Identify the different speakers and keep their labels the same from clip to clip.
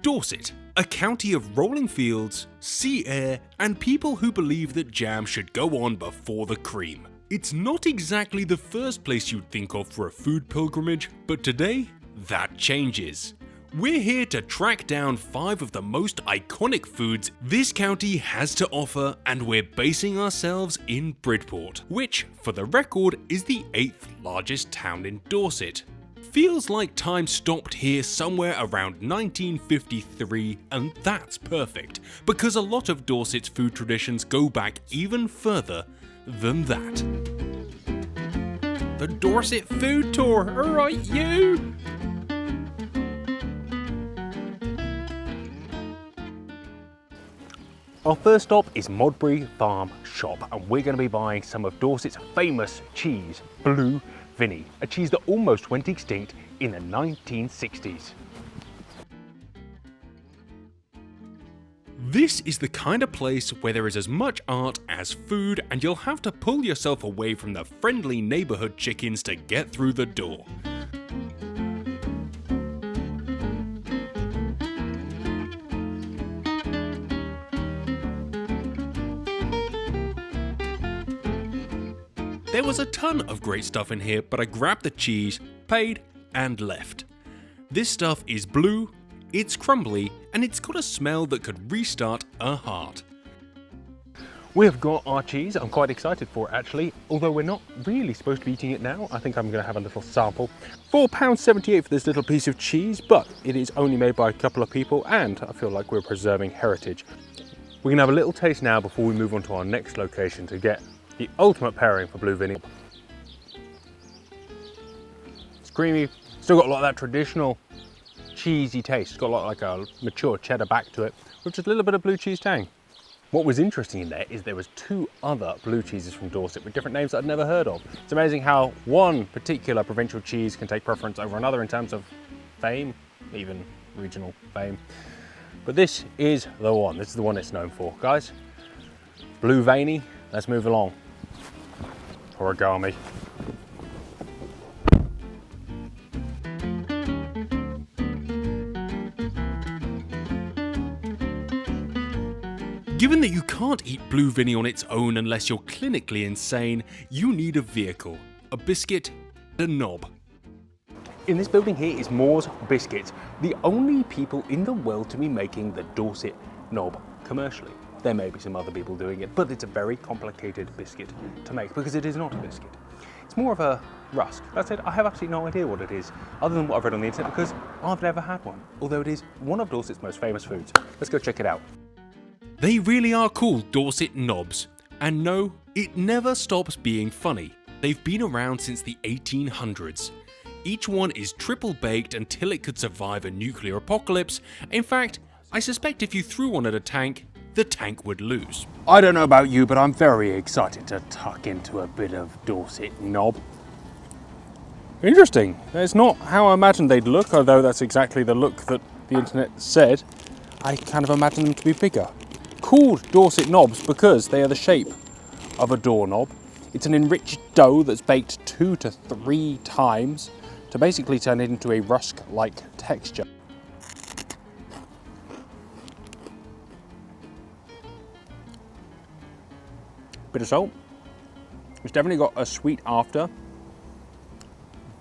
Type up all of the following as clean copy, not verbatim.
Speaker 1: Dorset, a county of rolling fields, sea air, and people who believe that jam should go on before the cream. It's not exactly the first place you'd think of for a food pilgrimage, but today, that changes. We're here to track down 5 of the most iconic foods this county has to offer, and we're basing ourselves in Bridport, which, for the record, is the 8th largest town in Dorset. Feels like time stopped here somewhere around 1953, and that's perfect, because a lot of Dorset's food traditions go back even further than that. The Dorset Food Tour, alright you! Our first stop is Modbury Farm Shop, and we're going to be buying some of Dorset's famous cheese, Blue Viney, a cheese that almost went extinct in the 1960s. This is the kind of place where there is as much art as food, and you'll have to pull yourself away from the friendly neighborhood chickens to get through the door. There was a ton of great stuff in here, but I grabbed the cheese, paid, and left. This stuff is blue, it's crumbly, and it's got a smell that could restart a heart. We've got our cheese. I'm quite excited for it actually, although we're not really supposed to be eating it now. I think I'm going to have a little sample. £4.78 for this little piece of cheese, but it is only made by a couple of people, and I feel like we're preserving heritage. We're going to have a little taste now before we move on to our next location to get the ultimate pairing for Blue Viney. It's creamy, still got a lot of that traditional cheesy taste. It's got a lot like a mature cheddar back to it, with just a little bit of blue cheese tang. What was interesting in there is there was 2 other blue cheeses from Dorset with different names that I'd never heard of. It's amazing how one particular provincial cheese can take preference over another in terms of fame, even regional fame. But this is the one. This is the one it's known for. Guys, Blue Viney, let's move along. Origami. Given that you can't eat Blue Viney on its own unless you're clinically insane, you need a vehicle, a biscuit, and a knob. In this building here is Moore's Biscuits, the only people in the world to be making the Dorset Knob commercially. There may be some other people doing it, but it's a very complicated biscuit to make because it is not a biscuit. It's more of a rusk. That's it. I have absolutely no idea what it is, other than what I've read on the internet, because I've never had one, although it is one of Dorset's most famous foods. Let's go check it out. They really are called Dorset Knobs, and no, it never stops being funny. They've been around since the 1800s. Each one is triple baked until it could survive a nuclear apocalypse. In fact, I suspect if you threw one at a tank, the tank would lose. I don't know about you, but I'm very excited to tuck into a bit of Dorset Knob. Interesting. It's not how I imagined they'd look, although that's exactly the look that the internet said. I kind of imagined them to be bigger. Called Dorset Knobs because they are the shape of a doorknob. It's an enriched dough that's baked 2 to 3 times to basically turn it into a rusk-like texture. Bit of salt. It's definitely got a sweet after,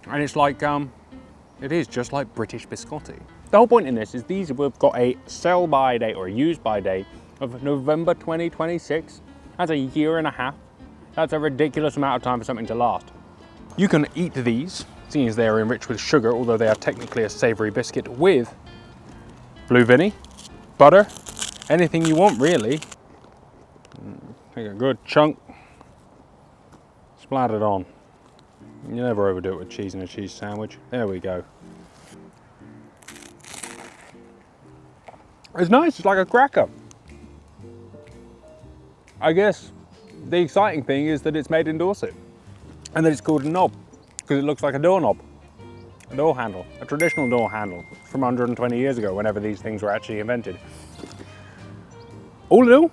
Speaker 1: and it's like it is just like British biscotti. The whole point in this is these have got a sell-by date or a use-by date of November 2026. That's a year and a half. That's a ridiculous amount of time for something to last. You can eat these, seeing as they are enriched with sugar, although they are technically a savoury biscuit, with Blue Viney, butter, anything you want really. Take a good chunk, splat it on. You never overdo it with cheese in a cheese sandwich. There we go. It's nice, it's like a cracker. I guess the exciting thing is that it's made in Dorset and that it's called a knob because it looks like a doorknob, a door handle, a traditional door handle from 120 years ago, whenever these things were actually invented. All in all,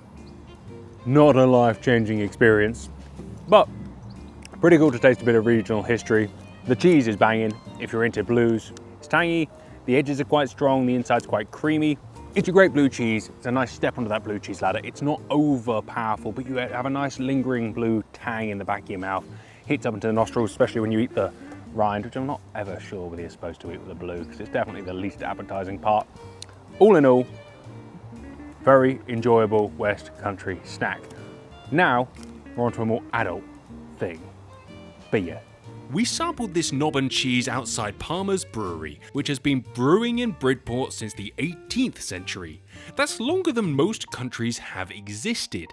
Speaker 1: not a life-changing experience, but pretty cool to taste a bit of regional history. The cheese is banging if you're into blues. It's tangy, The edges are quite strong, the inside's quite creamy. It's a great blue cheese. It's a nice step onto that blue cheese ladder. It's not over powerful, but you have a nice lingering blue tang in the back of your mouth. Hits up into the nostrils, especially when you eat the rind, which I'm not ever sure whether you're supposed to eat with the blue, because it's definitely the least appetizing part. All in all, very enjoyable West Country snack. Now, we're on to a more adult thing, beer. We sampled this knob and cheese outside Palmer's Brewery, which has been brewing in Bridport since the 18th century. That's longer than most countries have existed.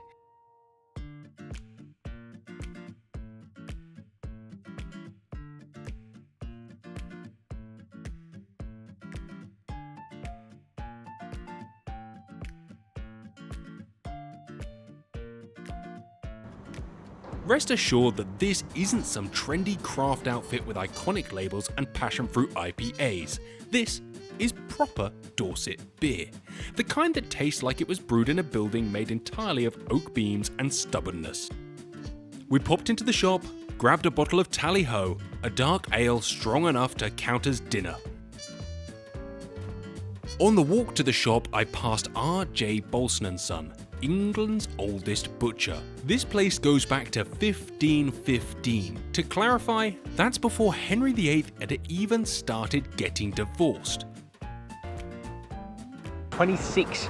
Speaker 1: Rest assured that this isn't some trendy craft outfit with iconic labels and passion fruit IPAs. This is proper Dorset beer. The kind that tastes like it was brewed in a building made entirely of oak beams and stubbornness. We popped into the shop, grabbed a bottle of Tally Ho, a dark ale strong enough to count as dinner. On the walk to the shop, I passed R.J. Bolson & Son, England's oldest butcher. This place goes back to 1515. To clarify, that's before Henry VIII had even started getting divorced. 26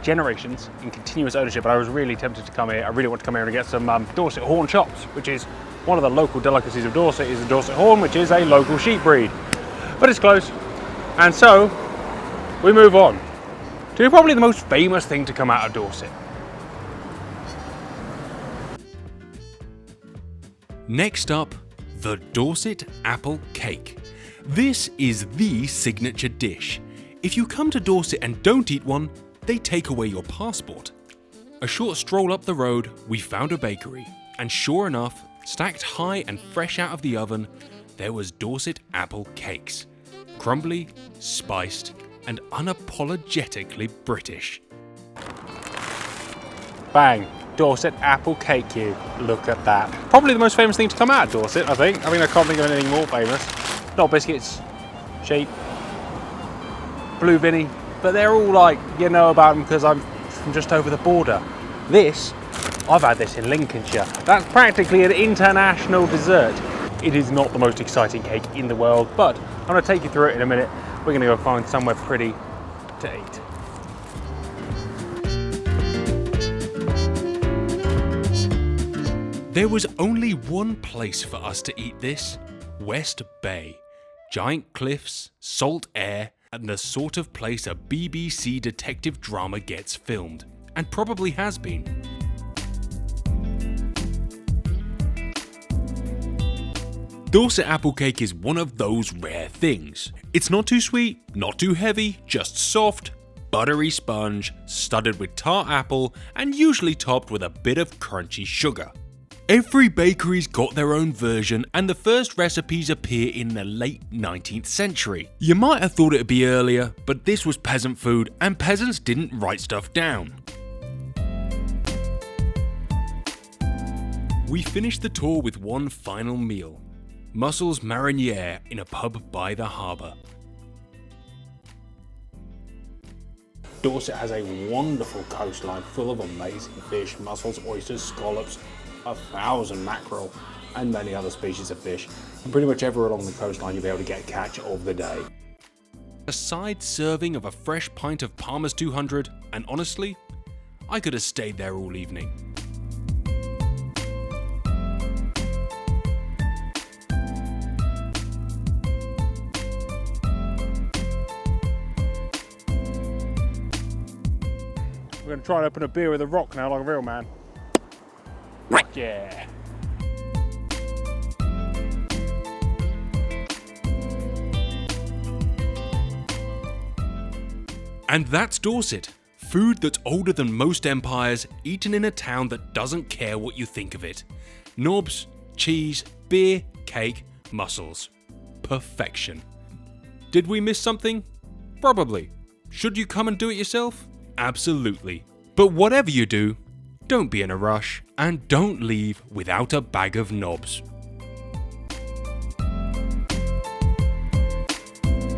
Speaker 1: generations in continuous ownership, but I was really tempted to come here. I really want to come here and get some Dorset horn chops, which is one of the local delicacies of Dorset, is the Dorset horn, which is a local sheep breed. But it's close, and so we move on to probably the most famous thing to come out of Dorset. Next up, the Dorset apple cake. This is the signature dish. If you come to Dorset and don't eat one, they take away your passport. A short stroll up the road, we found a bakery, and sure enough, stacked high and fresh out of the oven, there was Dorset apple cakes. Crumbly, spiced, and unapologetically British. Bang, Dorset apple cake you. Look at that. Probably the most famous thing to come out of Dorset, I think. I mean, I can't think of anything more famous. Not biscuits, sheep, blue Viney, but they're all like, you know about them because I'm from just over the border. This, I've had this in Lincolnshire. That's practically an international dessert. It is not the most exciting cake in the world, but I'm gonna take you through it in a minute. We're gonna go find somewhere pretty to eat. There was only one place for us to eat this: West Bay. Giant cliffs, salt air, and the sort of place a BBC detective drama gets filmed, and probably has been. Dorset apple cake is one of those rare things. It's not too sweet, not too heavy, just soft, buttery sponge, studded with tart apple, and usually topped with a bit of crunchy sugar. Every bakery's got their own version, and the first recipes appear in the late 19th century. You might have thought it'd be earlier, but this was peasant food, and peasants didn't write stuff down. We finished the tour with one final meal: mussels mariniere in a pub by the harbour. Dorset has a wonderful coastline full of amazing fish, mussels, oysters, scallops, 1,000 mackerel, and many other species of fish. And pretty much everywhere along the coastline you'll be able to get a catch of the day. A side serving of a fresh pint of Palmer's 200, and honestly, I could have stayed there all evening. We're going to try and open a beer with a rock now, like a real man. Yeah. And that's Dorset. Food that's older than most empires, eaten in a town that doesn't care what you think of it. Knobs, cheese, beer, cake, mussels. Perfection. Did we miss something? Probably. Should you come and do it yourself? Absolutely. But whatever you do, don't be in a rush, and don't leave without a bag of knobs.